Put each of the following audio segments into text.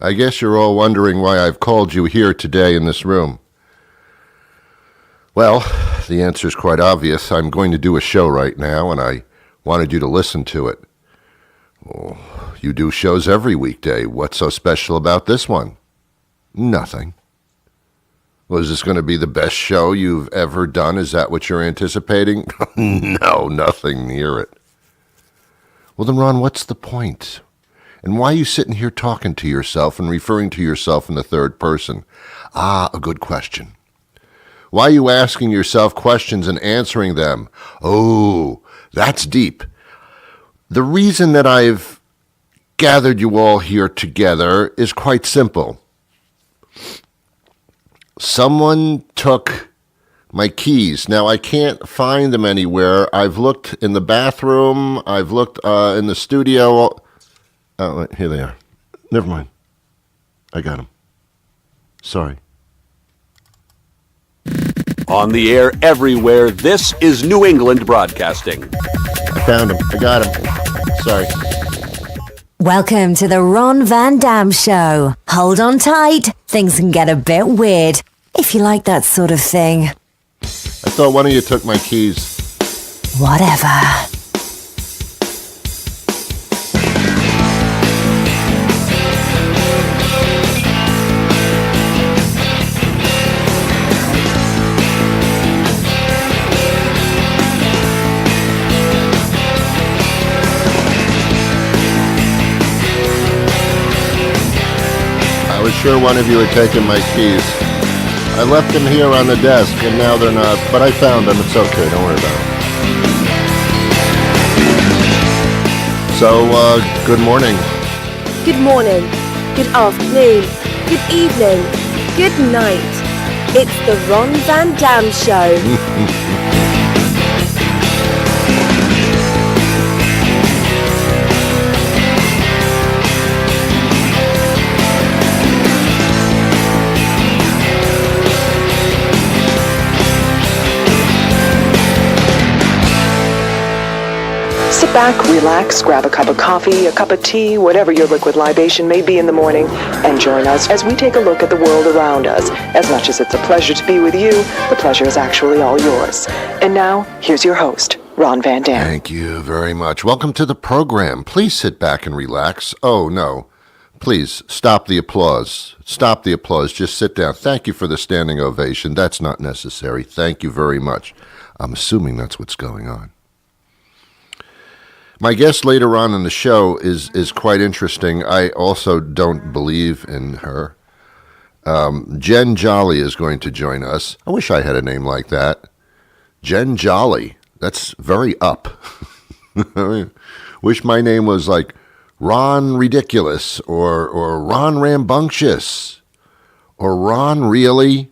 I guess you're all wondering why I've called you here today in this room. Well, the answer is quite obvious. I'm going to do a show right now, and I wanted you to listen to it. Oh, you do shows every weekday. What's so special about this one? Nothing. Was this going to be the best show you've ever done? Is that what you're anticipating? No, nothing near it. Well then, Ron, what's the point? And why are you sitting here talking to yourself and referring to yourself in the third person? Ah, a good question. Why are you asking yourself questions and answering them? Oh, that's deep. The reason that I've gathered you all here together is quite simple. Someone took my keys. Now, I can't find them anywhere. I've looked in the bathroom. I've looked in the studio. Oh, here they are. Never mind. I got them. Sorry. On the air everywhere, this is New England Broadcasting. I found them. I got them. Sorry. Welcome to the Ron Van Dam Show. Hold on tight. Things can get a bit weird, if you like that sort of thing. I thought one of you took my keys. Whatever. I was sure one of you had taken my keys. I left them here on the desk, and now they're not, but I found them. It's okay, don't worry about it. So, good morning. Good morning, good afternoon, good evening, good night. It's the Ron Van Dam Show. Sit back, relax, grab a cup of coffee, a cup of tea, whatever your liquid libation may be in the morning, and join us as we take a look at the world around us. As much as it's a pleasure to be with you, the pleasure is actually all yours. And now, here's your host, Ron Van Dam. Thank you very much. Welcome to the program. Please sit back and relax. Oh, no. Please, stop the applause. Stop the applause. Just sit down. Thank you for the standing ovation. That's not necessary. Thank you very much. I'm assuming that's what's going on. My guest later on in the show is quite interesting. I also don't believe in her. Jen Jolly is going to join us. I wish I had a name like that. Jen Jolly. That's very up. Wish my name was like Ron Ridiculous or Ron Rambunctious or Ron Really.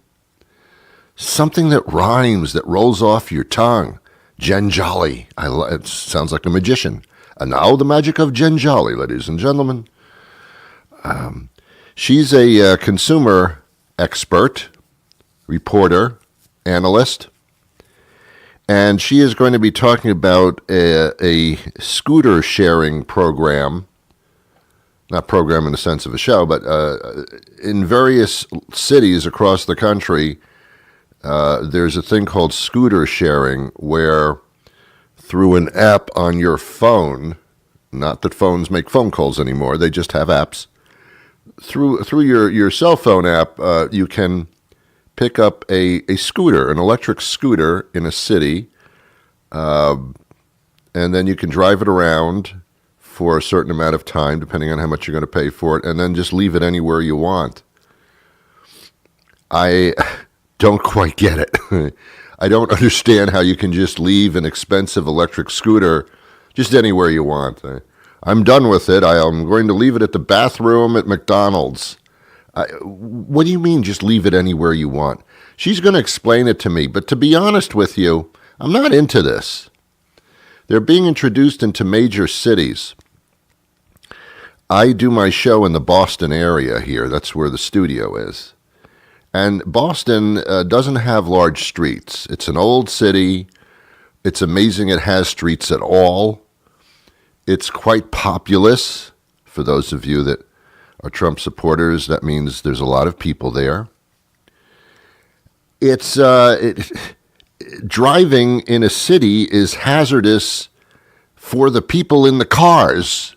Something that rhymes, that rolls off your tongue. Jen Jolly. It sounds like a magician. And now the magic of Jen Jolly, ladies and gentlemen. She's a consumer expert, reporter, analyst, and she is going to be talking about a scooter sharing program. Not program in the sense of a show, but in various cities across the country, there's a thing called scooter sharing where through an app on your phone, not that phones make phone calls anymore, they just have apps. Through your cell phone app, you can pick up a scooter, an electric scooter in a city, and then you can drive it around for a certain amount of time, depending on how much you're going to pay for it, and then just leave it anywhere you want. I don't quite get it. I don't understand how you can just leave an expensive electric scooter just anywhere you want. I'm done with it. I am going to leave it at the bathroom at McDonald's. What do you mean just leave it anywhere you want? She's going to explain it to me, but to be honest with you, I'm not into this. They're being introduced into major cities. I do my show in the Boston area here. That's where the studio is. And Boston doesn't have large streets. It's an old city. It's amazing it has streets at all. It's quite populous, for those of you that are Trump supporters. That means there's a lot of people there. Driving in a city is hazardous for the people in the cars,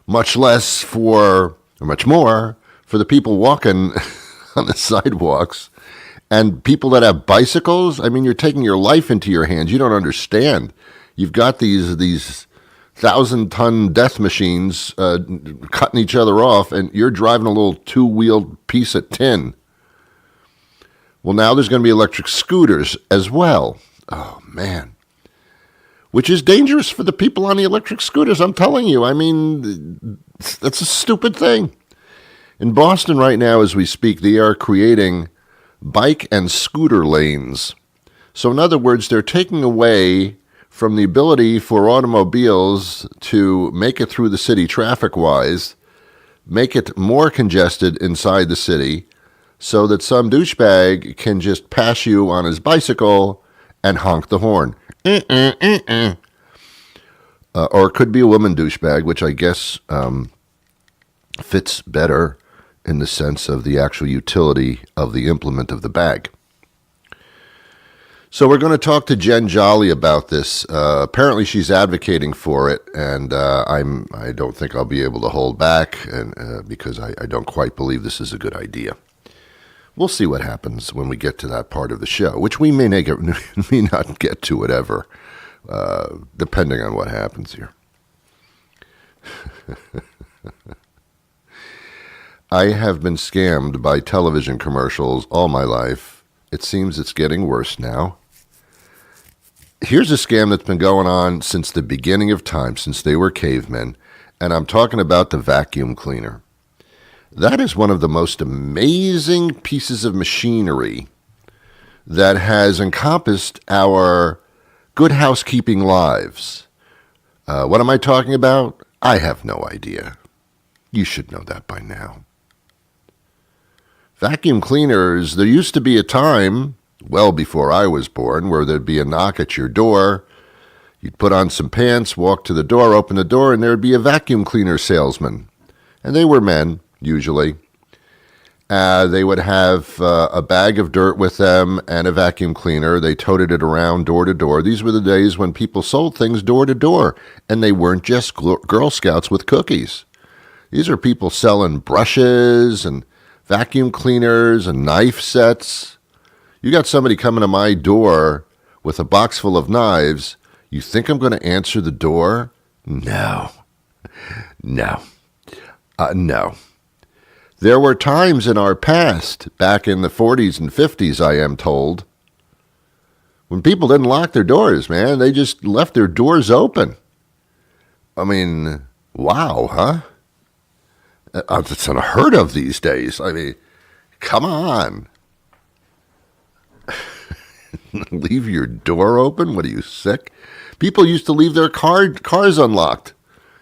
much more for the people walking on the sidewalks and people that have bicycles. I mean, you're taking your life into your hands. You don't understand. You've got these 1,000-ton death machines cutting each other off, and you're driving a little two-wheeled piece of tin. Well, now there's going to be electric scooters as well. Oh, man. Which is dangerous for the people on the electric scooters, I'm telling you. I mean, that's a stupid thing. In Boston right now, as we speak, they are creating bike and scooter lanes. So in other words, they're taking away from the ability for automobiles to make it through the city traffic-wise, make it more congested inside the city, so that some douchebag can just pass you on his bicycle and honk the horn. Or it could be a woman douchebag, which I guess fits better in the sense of the actual utility of the implement of the bag. So we're going to talk to Jen Jolly about this. Apparently she's advocating for it, and I don't think I'll be able to hold back and because I don't quite believe this is a good idea. We'll see what happens when we get to that part of the show, which we may not get to it ever, depending on what happens here. I have been scammed by television commercials all my life. It seems it's getting worse now. Here's a scam that's been going on since the beginning of time, since they were cavemen, and I'm talking about the vacuum cleaner. That is one of the most amazing pieces of machinery that has encompassed our good housekeeping lives. What am I talking about? I have no idea. You should know that by now. Vacuum cleaners, there used to be a time, well before I was born, where there'd be a knock at your door. You'd put on some pants, walk to the door, open the door, and there'd be a vacuum cleaner salesman. And they were men, usually. They would have a bag of dirt with them and a vacuum cleaner. They toted it around door to door. These were the days when people sold things door to door, and they weren't just Girl Scouts with cookies. These are people selling brushes and vacuum cleaners and knife sets. You got somebody coming to my door with a box full of knives. You think I'm going to answer the door? No. No. There were times in our past, back in the 40s and 50s, I am told, when people didn't lock their doors, man. They just left their doors open. I mean, wow, huh? It's unheard of these days. I mean, come on. Leave your door open? What are you, sick? People used to leave their cars unlocked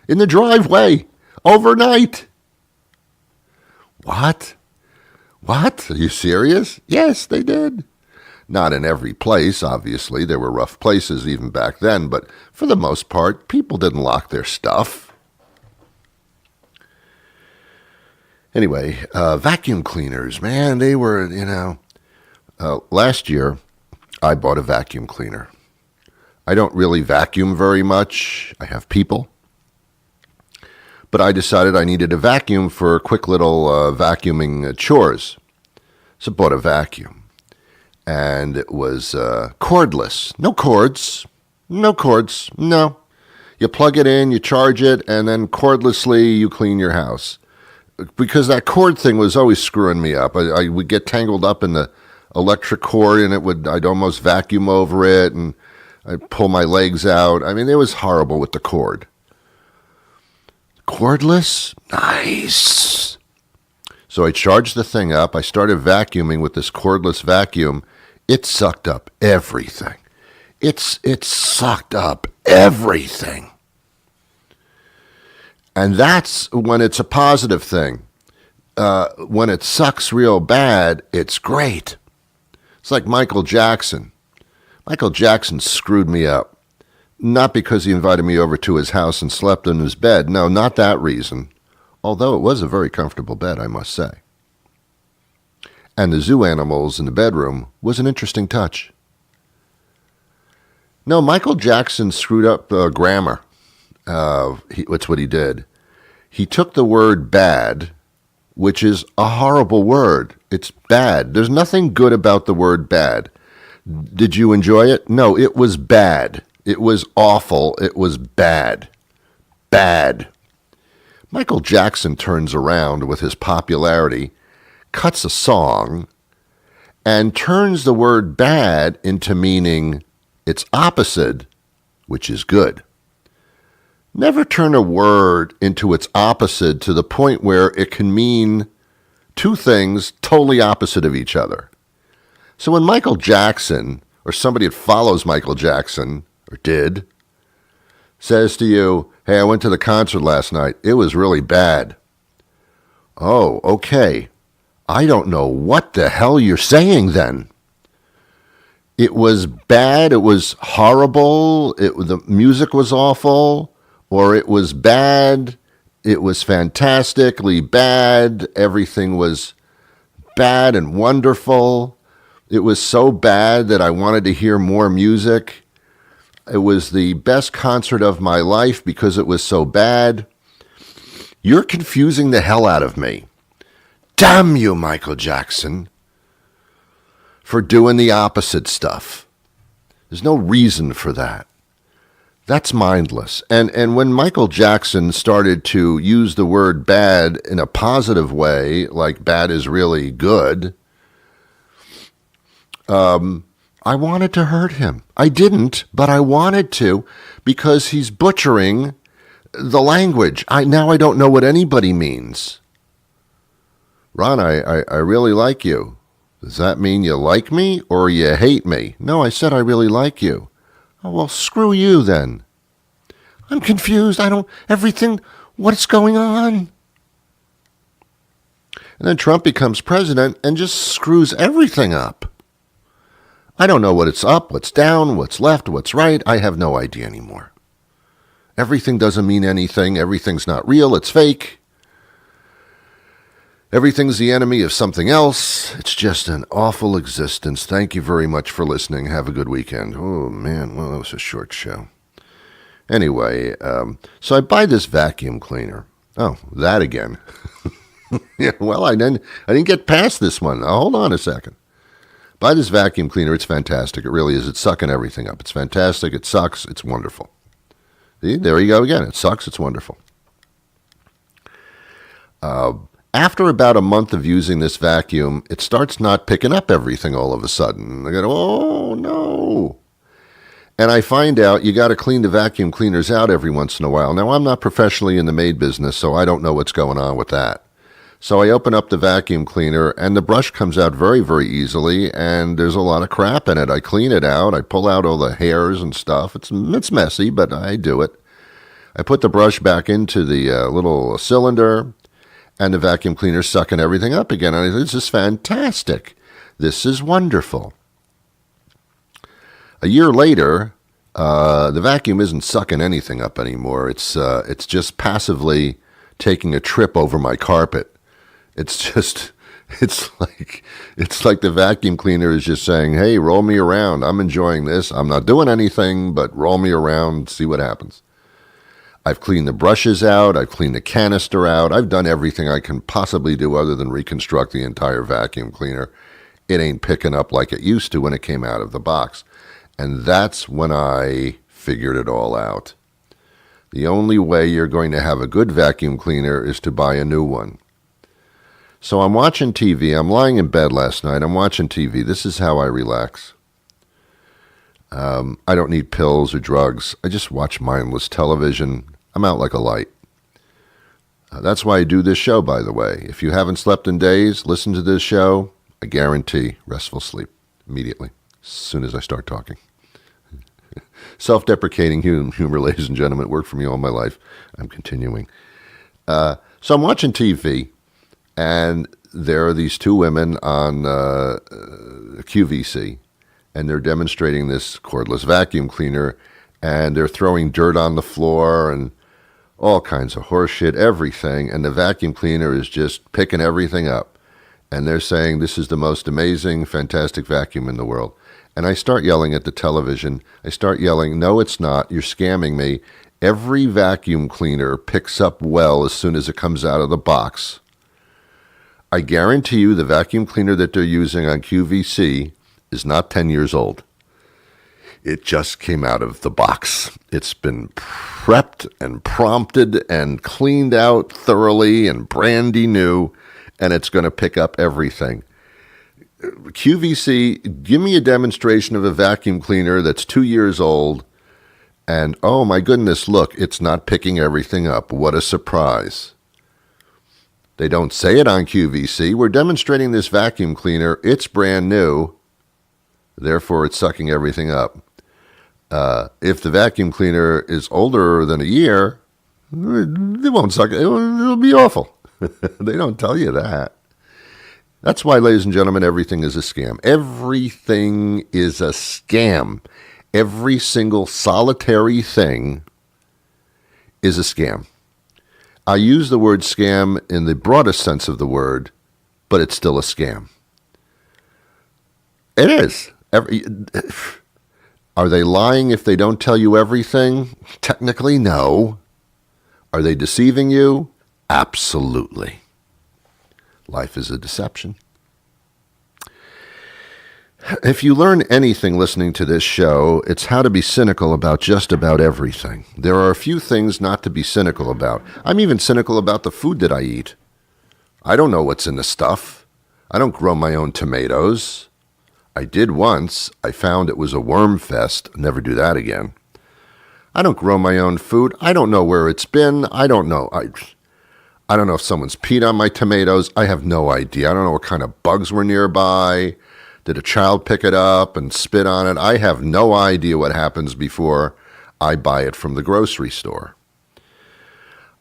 in the driveway overnight. What? What? Are you serious? Yes, they did. Not in every place, obviously. There were rough places even back then, but for the most part, people didn't lock their stuff. Anyway, vacuum cleaners, man, they were, last year, I bought a vacuum cleaner. I don't really vacuum very much. I have people. But I decided I needed a vacuum for quick little vacuuming chores. So I bought a vacuum. And it was cordless. No cords. No. You plug it in, you charge it, and then cordlessly you clean your house. Because that cord thing was always screwing me up. I would get tangled up in the electric cord, and I'd almost vacuum over it, and I'd pull my legs out. I mean, it was horrible with the cord. Cordless? Nice. So I charged the thing up. I started vacuuming with this cordless vacuum. It sucked up everything. It sucked up everything. And that's when it's a positive thing. When it sucks real bad, it's great. It's like Michael Jackson. Michael Jackson screwed me up. Not because he invited me over to his house and slept in his bed. No, not that reason. although it was a very comfortable bed, I must say. And the zoo animals in the bedroom was an interesting touch. No, Michael Jackson screwed up grammar. That's what he did. He took the word bad, which is a horrible word. It's bad. There's nothing good about the word bad. Did you enjoy it? No, it was bad. It was awful. It was bad. Bad. Michael Jackson turns around with his popularity, cuts a song, and turns the word bad into meaning its opposite, which is good. Never turn a word into its opposite to the point where it can mean two things totally opposite of each other. So when Michael Jackson, or somebody that follows Michael Jackson, or did, says to you, hey, I went to the concert last night. It was really bad. Oh, okay. I don't know what the hell you're saying then. It was bad. It was horrible. The music was awful. Or it was bad. It was fantastically bad. Everything was bad and wonderful. It was so bad that I wanted to hear more music. It was the best concert of my life because it was so bad. You're confusing the hell out of me. Damn you, Michael Jackson, for doing the opposite stuff. There's no reason for that. That's mindless. And when Michael Jackson started to use the word bad in a positive way, like bad is really good, I wanted to hurt him. I didn't, but I wanted to because he's butchering the language. Now I don't know what anybody means. Ron, I really like you. Does that mean you like me or you hate me? No, I said I really like you. Oh, well, screw you then. I'm confused. What's going on? And then Trump becomes president and just screws everything up. I don't know what it's up, what's down, what's left, what's right. I have no idea anymore. Everything doesn't mean anything. Everything's not real. It's fake. Everything's the enemy of something else. It's just an awful existence. Thank you very much for listening. Have a good weekend. Oh, man. Well, that was a short show. Anyway, so I buy this vacuum cleaner. Oh, that again. Yeah, well, I didn't get past this one. Now, hold on a second. Buy this vacuum cleaner. It's fantastic. It really is. It's sucking everything up. It's fantastic. It sucks. It's wonderful. See, there you go again. It sucks. It's wonderful. After about a month of using this vacuum, it starts not picking up everything all of a sudden. I go, oh, no. And I find out you got to clean the vacuum cleaners out every once in a while. Now, I'm not professionally in the maid business, so I don't know what's going on with that. So I open up the vacuum cleaner, and the brush comes out very, very easily, and there's a lot of crap in it. I clean it out. I pull out all the hairs and stuff. It's messy, but I do it. I put the brush back into the little cylinder, and the vacuum cleaner's sucking everything up again. And I think, this is fantastic. This is wonderful. A year later, the vacuum isn't sucking anything up anymore. It's just passively taking a trip over my carpet. It's like the vacuum cleaner is just saying, hey, roll me around. I'm enjoying this. I'm not doing anything, but roll me around, see what happens. I've cleaned the brushes out. I've cleaned the canister out. I've done everything I can possibly do other than reconstruct the entire vacuum cleaner. It ain't picking up like it used to when it came out of the box. And that's when I figured it all out. The only way you're going to have a good vacuum cleaner is to buy a new one. So I'm watching TV. I'm lying in bed last night. I'm watching TV. This is how I relax. I don't need pills or drugs. I just watch mindless television. I'm out like a light. That's why I do this show, by the way. If you haven't slept in days, listen to this show. I guarantee restful sleep immediately, as soon as I start talking. Self-deprecating humor, ladies and gentlemen. It worked for me all my life. I'm continuing. So I'm watching TV, and there are these two women on QVC, and they're demonstrating this cordless vacuum cleaner, and they're throwing dirt on the floor, and all kinds of horseshit, everything, and the vacuum cleaner is just picking everything up. And they're saying this is the most amazing, fantastic vacuum in the world. And I start yelling at the television. I start yelling, no, it's not. You're scamming me. Every vacuum cleaner picks up well as soon as it comes out of the box. I guarantee you the vacuum cleaner that they're using on QVC is not 10 years old. It just came out of the box. It's been prepped and prompted and cleaned out thoroughly and brandy new, and it's going to pick up everything. QVC, give me a demonstration of a vacuum cleaner that's 2 years old, and oh my goodness, look, it's not picking everything up. What a surprise. They don't say it on QVC. We're demonstrating this vacuum cleaner. It's brand new. Therefore, it's sucking everything up. If the vacuum cleaner is older than a year, it won't suck. It'll be awful. They don't tell you that. That's why, ladies and gentlemen, everything is a scam. Everything is a scam. Every single solitary thing is a scam. I use the word scam in the broadest sense of the word, but it's still a scam. It is. Are they lying if they don't tell you everything? Technically, no. Are they deceiving you? Absolutely. Life is a deception. If you learn anything listening to this show, it's how to be cynical about just about everything. There are a few things not to be cynical about. I'm even cynical about the food that I eat. I don't know what's in the stuff. I don't grow my own tomatoes. I did once. I found it was a worm fest. Never do that again. I don't grow my own food. I don't know where it's been. I don't know. I don't know if someone's peed on my tomatoes. I have no idea. I don't know what kind of bugs were nearby. Did a child pick it up and spit on it? I have no idea what happens before I buy it from the grocery store.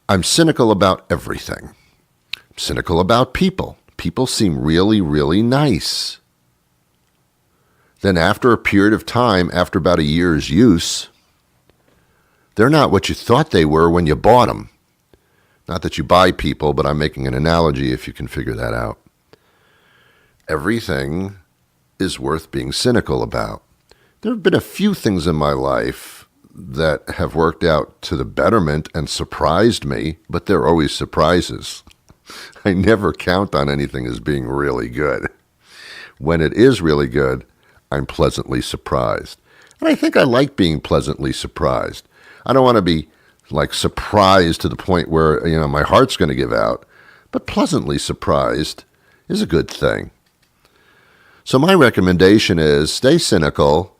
I'm cynical about everything. I'm cynical about people. People seem really, really nice. Then after a period of time, after about a year's use, they're not what you thought they were when you bought them. Not that you buy people, but I'm making an analogy if you can figure that out. Everything is worth being cynical about. There have been a few things in my life that have worked out to the betterment and surprised me, but they're always surprises. I never count on anything as being really good. When it is really good, I'm pleasantly surprised. And I think I like being pleasantly surprised. I don't want to be like surprised to the point where, my heart's going to give out, but pleasantly surprised is a good thing. So my recommendation is stay cynical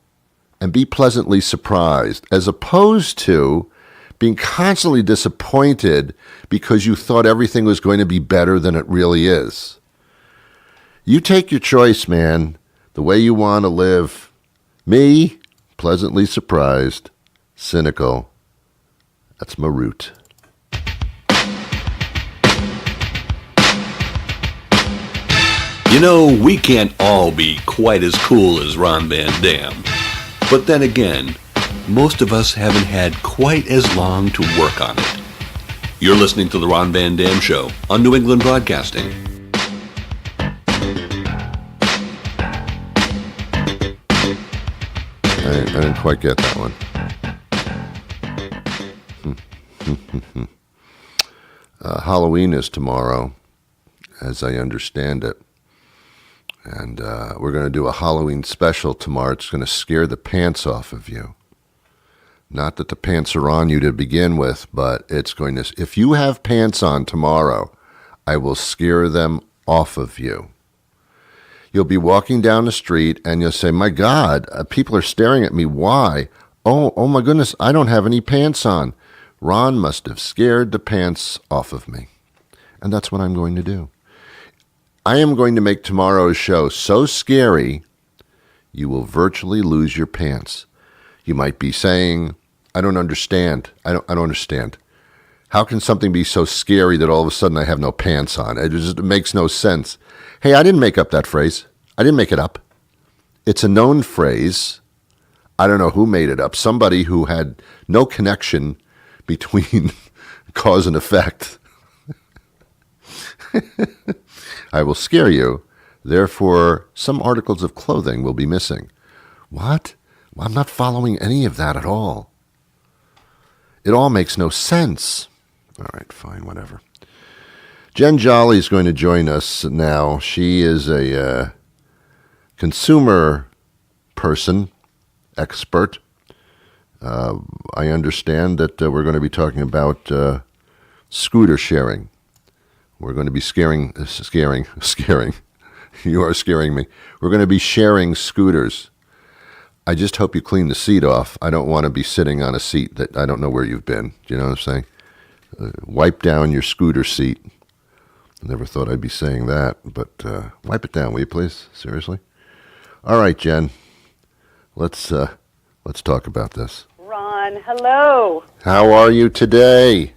and be pleasantly surprised, as opposed to being constantly disappointed because you thought everything was going to be better than it really is. You take your choice, man, the way you want to live. Me, pleasantly surprised, cynical. That's my root. We can't all be quite as cool as Ron Van Dam. But then again, most of us haven't had quite as long to work on it. You're listening to The Ron Van Dam Show on New England Broadcasting. I didn't quite get that one. Halloween is tomorrow, as I understand it. And we're going to do a Halloween special tomorrow. It's going to scare the pants off of you. Not that the pants are on you to begin with, but it's going to... If you have pants on tomorrow, I will scare them off of you. You'll be walking down the street and you'll say, my God, people are staring at me. Why? Oh my goodness, I don't have any pants on. Ron must have scared the pants off of me. And that's what I'm going to do. I am going to make tomorrow's show so scary, you will virtually lose your pants. You might be saying, I don't understand. I don't understand. How can something be so scary that all of a sudden I have no pants on? It makes no sense. Hey, I didn't make up that phrase. I didn't make it up. It's a known phrase. I don't know who made it up. Somebody who had no connection between cause and effect. I will scare you. Therefore, some articles of clothing will be missing. What? Well, I'm not following any of that at all. It all makes no sense. All right, fine, whatever. Jen Jolly is going to join us now. She is a consumer person, expert. I understand that we're going to be talking about scooter sharing. We're going to be scaring. You are scaring me. We're going to be sharing scooters. I just hope you clean the seat off. I don't want to be sitting on a seat that I don't know where you've been. Do you know what I'm saying? Wipe down your scooter seat. I never thought I'd be saying that, but wipe it down, will you please? Seriously? All right, Jen. Let's talk about this. Ron, hello. How are you today?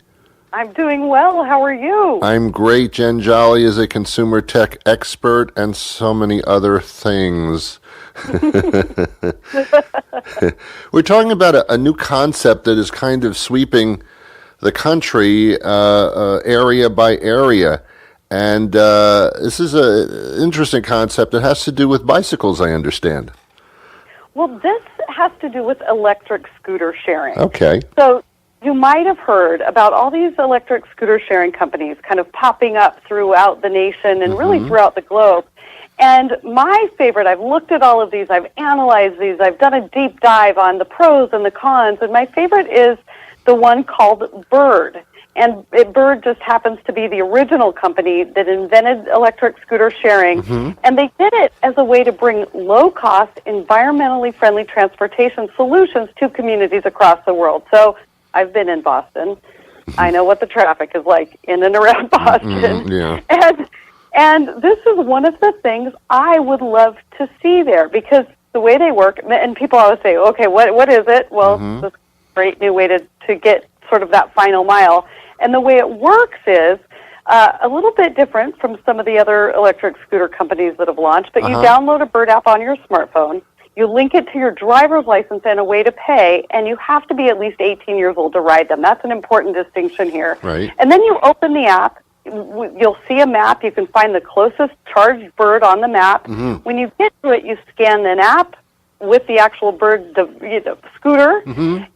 I'm doing well. How are you? I'm great. Jen Jolly is a consumer tech expert and so many other things. We're talking about a new concept that is kind of sweeping the country area by area. And this is an interesting concept. It has to do with bicycles, I understand. Well, this has to do with electric scooter sharing. Okay. So you might have heard about all these electric scooter sharing companies kind of popping up throughout the nation and really throughout the globe. And my favorite, I've looked at all of these, I've analyzed these, I've done a deep dive on the pros and the cons, and my favorite is the one called Bird. And Bird just happens to be the original company that invented electric scooter sharing. And they did it as a way to bring low-cost, environmentally friendly transportation solutions to communities across the world. So I've been in Boston. I know what the traffic is like in and around Boston. Yeah. And this is one of the things I would love to see there, because the way they work, and people always say, okay, what is it? Well, this great new way to get sort of that final mile. And the way it works is a little bit different from some of the other electric scooter companies that have launched, but you download a Bird app on your smartphone, you link it to your driver's license and a way to pay, and you have to be at least 18 years old to ride them. That's an important distinction here. Right. And then you open the app, you'll see a map, you can find the closest charged Bird on the map. When you get to it, you scan an app with the actual Bird the scooter,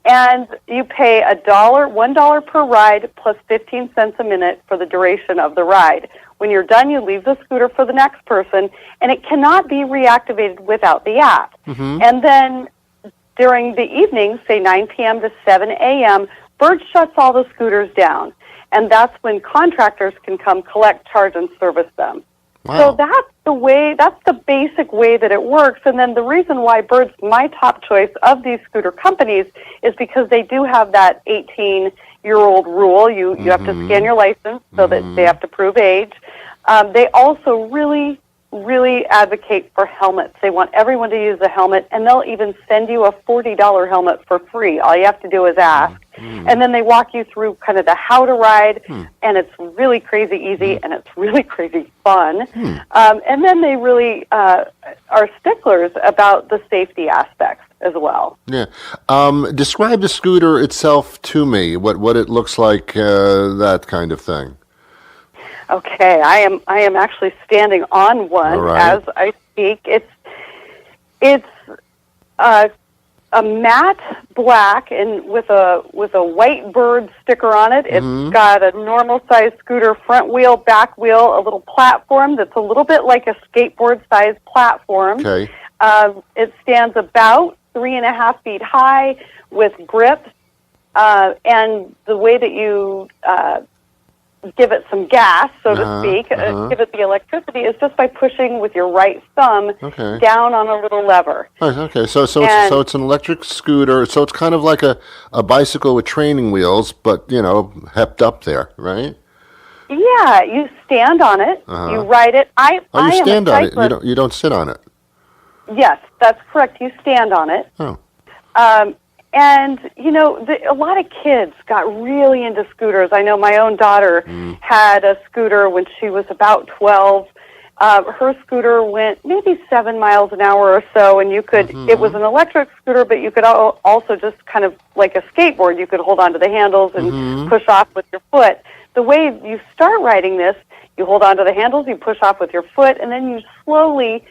and you pay $1 per ride plus 15 cents a minute for the duration of the ride. When you're done, you leave the scooter for the next person, and it cannot be reactivated without the app. And then during the evening, say 9 p.m. to 7 a.m., Bird shuts all the scooters down, and that's when contractors can come collect, charge, and service them. Wow. So that's the basic way that it works. And then the reason why Bird's my top choice of these scooter companies is because they do have that 18-year-old rule. You have to scan your license so that they have to prove age. They also really advocate for helmets. They want everyone to use a helmet, and they'll even send you a $40 helmet for free. All you have to do is ask. And then they walk you through kind of the how to ride, and it's really crazy easy, and it's really crazy fun. And then they really are sticklers about the safety aspects as well. Yeah. Describe the scooter itself to me, what it looks like, that kind of thing. Okay, I am actually standing on one as I speak. It's a matte black and with a white Bird sticker on it. It's got a normal size scooter front wheel, back wheel, a little platform that's a little bit like a skateboard size platform. Okay. It stands about 3.5 feet high with grip, and the way that you give it some gas, so to speak, give it the electricity, is just by pushing with your right thumb down on a little lever. Okay, so it's an electric scooter, so it's kind of like a bicycle with training wheels, but, hepped up there, right? Yeah, you stand on it, you ride it. You stand on it, you don't sit on it. Yes, that's correct, you stand on it. Oh. And, a lot of kids got really into scooters. I know my own daughter had a scooter when she was about 12, Her scooter went maybe 7 miles an hour or so, and you could, it was an electric scooter, but you could also just kind of like a skateboard, you could hold onto the handles and push off with your foot. The way you start riding this, you hold onto the handles, you push off with your foot, and then you slowly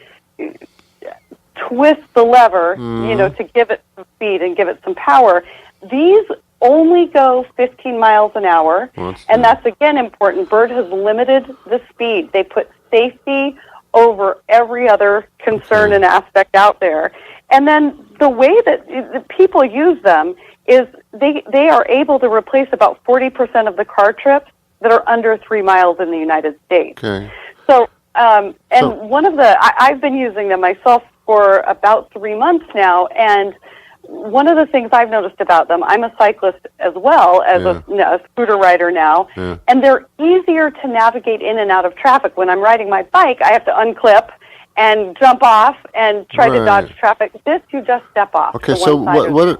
twist the lever, to give it some speed and give it some power. These only go 15 miles an hour, and that's, again, important. Bird has limited the speed. They put safety over every other concern and aspect out there. And then the way that the people use them is they are able to replace about 40% of the car trips that are under 3 miles in the United States. Okay. So, one of I've been using them myself for about 3 months now, and one of the things I've noticed about them, I'm a cyclist as well as a scooter rider now, and they're easier to navigate in and out of traffic. When I'm riding my bike, I have to unclip and jump off and try to dodge traffic. This, you just step off. Okay, so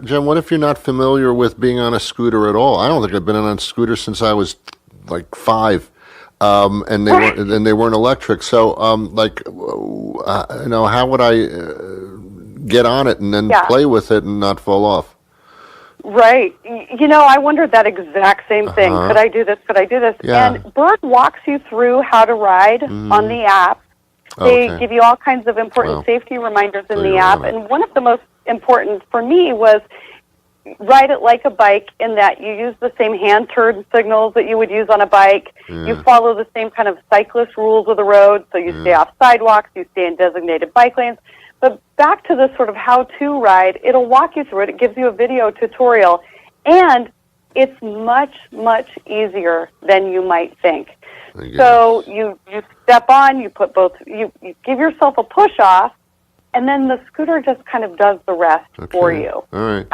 Jen, what if you're not familiar with being on a scooter at all? I don't think I've been on a scooter since I was like 5. And they weren't electric. So, how would I get on it and then play with it and not fall off? Right. I wondered that exact same thing. Could I do this? Could I do this? Yeah. And Bird walks you through how to ride on the app. They give you all kinds of important safety reminders in the app. And one of the most important for me was ride it like a bike, in that you use the same hand turn signals that you would use on a bike. You follow the same kind of cyclist rules of the road, so you stay off sidewalks, you stay in designated bike lanes. But back to this sort of how-to ride, it'll walk you through it. It gives you a video tutorial, and it's much, much easier than you might think. So you step on, you put you give yourself a push-off, and then the scooter just kind of does the rest for you. All right.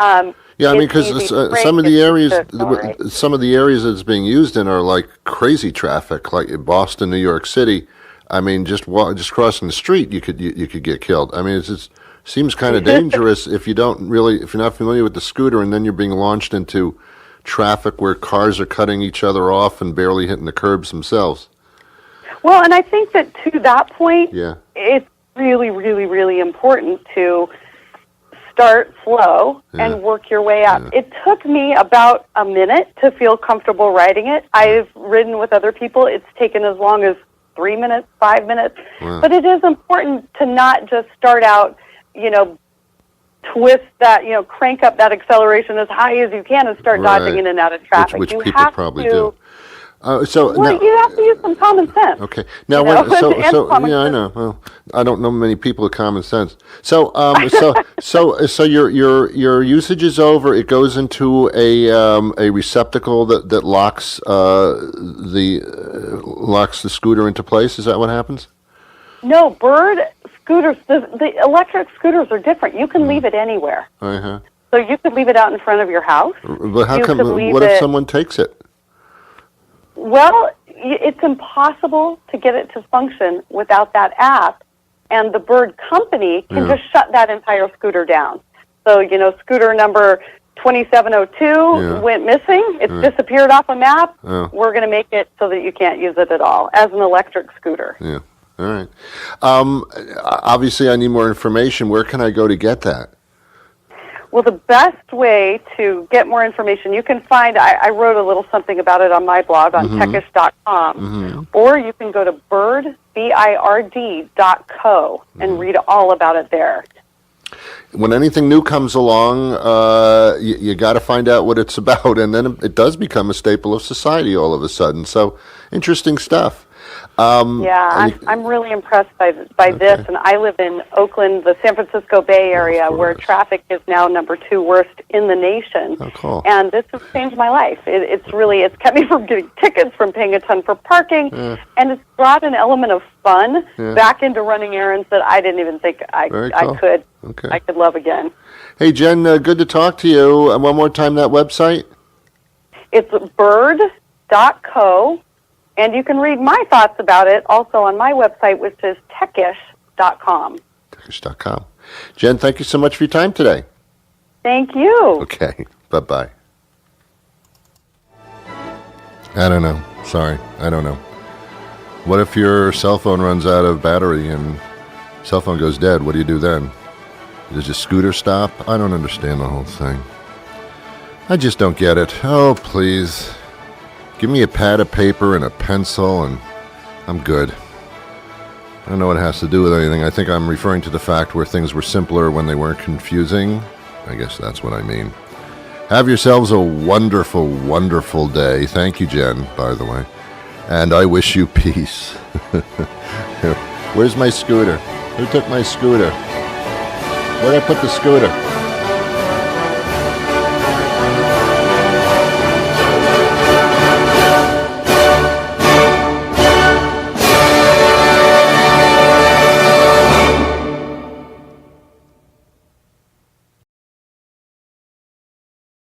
Because some of the areas that it's being used in are like crazy traffic, like in Boston, New York City. I mean, just crossing the street, you could get killed. I mean, it seems kind of dangerous if you're not familiar with the scooter, and then you're being launched into traffic where cars are cutting each other off and barely hitting the curbs themselves. Well, and I think that to that point, it's really, really, really important to start slow and work your way up. It took me about a minute to feel comfortable riding it. I've ridden with other people. It's taken as long as 3 minutes, 5 minutes. But it is important to not just start out, twist that, crank up that acceleration as high as you can and start dodging in and out of traffic. Which people probably do. You have to use some common sense. Okay. Now, I know. Well, I don't know many people with common sense. So, so your usage is over. It goes into a receptacle that locks the scooter into place. Is that what happens? No, Bird scooters. The electric scooters are different. You can leave it anywhere. So you could leave it out in front of your house. But how come? What if someone takes it? Well, it's impossible to get it to function without that app, and the Bird company can just shut that entire scooter down. So, scooter number 2702 went missing. It's disappeared off a map. We're going to make it so that you can't use it at all as an electric scooter. Yeah. All right. Obviously, I need more information. Where can I go to get that? Well, the best way to get more information, you can find, I wrote a little something about it on my blog on techish.com, or you can go to bird.co and read all about it there. When anything new comes along, you got to find out what it's about, and then it does become a staple of society all of a sudden. So, interesting stuff. I'm really impressed by this, and I live in Oakland, the San Francisco Bay Area, where traffic is now number 2 worst in the nation. Oh, cool. And this has changed my life. It's kept me from getting tickets, from paying a ton for parking, and it's brought an element of fun back into running errands that I didn't even think I could. Okay. I could love again. Hey, Jen, good to talk to you. One more time, that website? It's bird.co. And you can read my thoughts about it also on my website, which is techish.com. Techish.com. Jen, thank you so much for your time today. Thank you. Okay. Bye-bye. I don't know. Sorry. I don't know. What if your cell phone runs out of battery and cell phone goes dead? What do you do then? Does your scooter stop? I don't understand the whole thing. I just don't get it. Oh, please. Give me a pad of paper and a pencil and I'm good. I don't know what it has to do with anything. I think I'm referring to the fact where things were simpler when they weren't confusing. I guess that's what I mean. Have yourselves a wonderful, wonderful day. Thank you, Jen, by the way. And I wish you peace. Where's my scooter? Who took my scooter? Where'd I put the scooter?